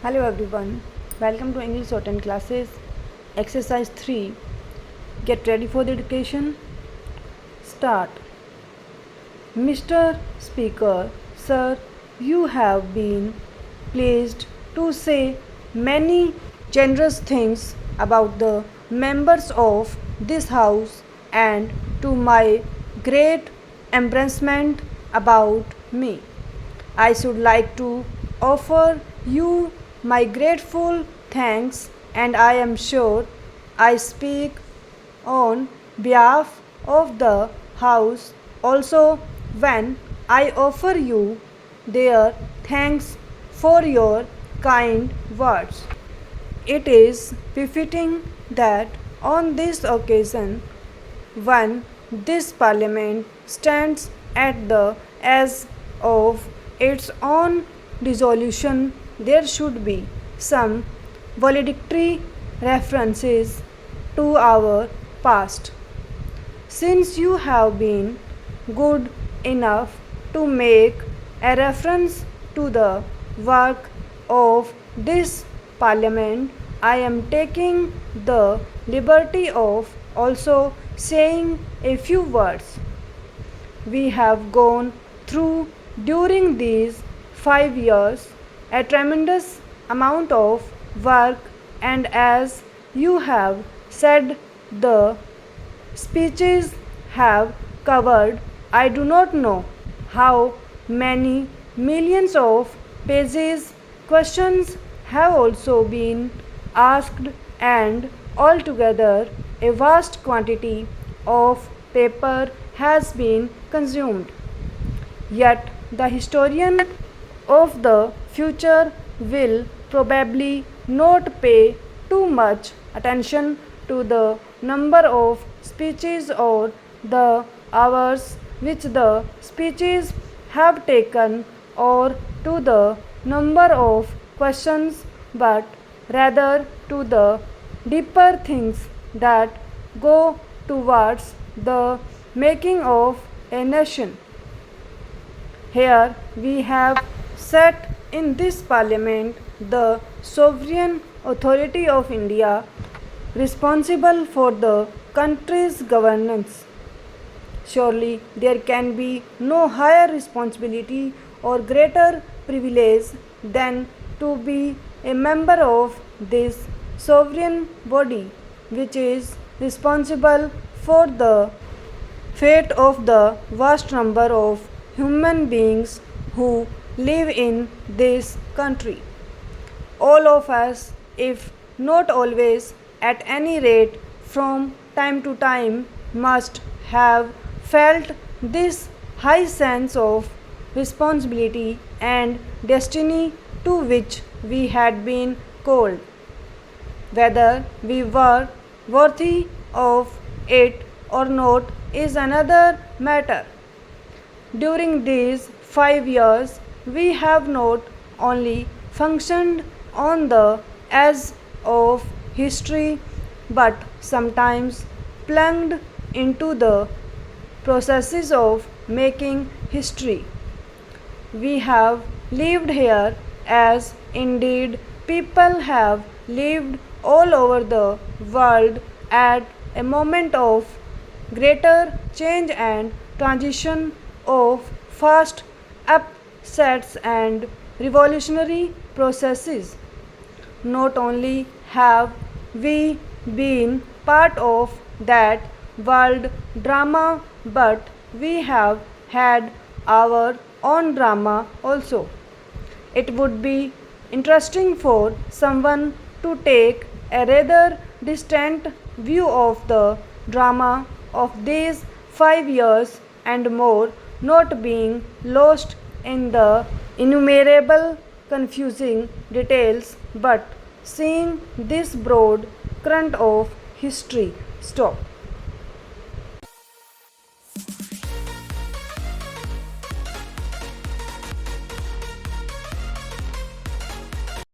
Hello everyone, welcome to English Shorthand classes. Exercise 3. Get ready for the education. Start. Mr. Speaker, sir, you have been pleased to say many generous things about the members of this house and to my great embarrassment about me. I should like to offer you my grateful thanks, and I am sure I speak on behalf of the house also when I offer you their thanks for your kind words. It is befitting that on this occasion, when this parliament stands at the edge of its own dissolution, there should be some valedictory references to our past. Since you have been good enough to make a reference to the work of this parliament, I am taking the liberty of also saying a few words. We have gone through during these 5 years a tremendous amount of work, and as you have said, the speeches have covered I do not know how many millions of pages. Questions have also been asked, and altogether a vast quantity of paper has been consumed. Yet the historian of the future will probably not pay too much attention to the number of speeches or the hours which the speeches have taken or to the number of questions, but rather to the deeper things that go towards the making of a nation. Here we have set in this parliament the sovereign authority of India, responsible for the country's governance. Surely there can be no higher responsibility or greater privilege than to be a member of this sovereign body, which is responsible for the fate of the vast number of human beings who live in this country. All of us, if not always, at any rate from time to time, must have felt this high sense of responsibility and destiny to which we had been called. Whether we were worthy of it or not is another matter. During these 5 years, we have not only functioned on the edge of history but sometimes plunged into the processes of making history. We have lived here as indeed people have lived all over the world at a moment of greater change and transition, of fast upsets and revolutionary processes. Not only have we been part of that world drama, but we have had our own drama also. It would be interesting for someone to take a rather distant view of the drama of these 5 years and more, not being lost in the innumerable confusing details, but seeing this broad current of history. Stop.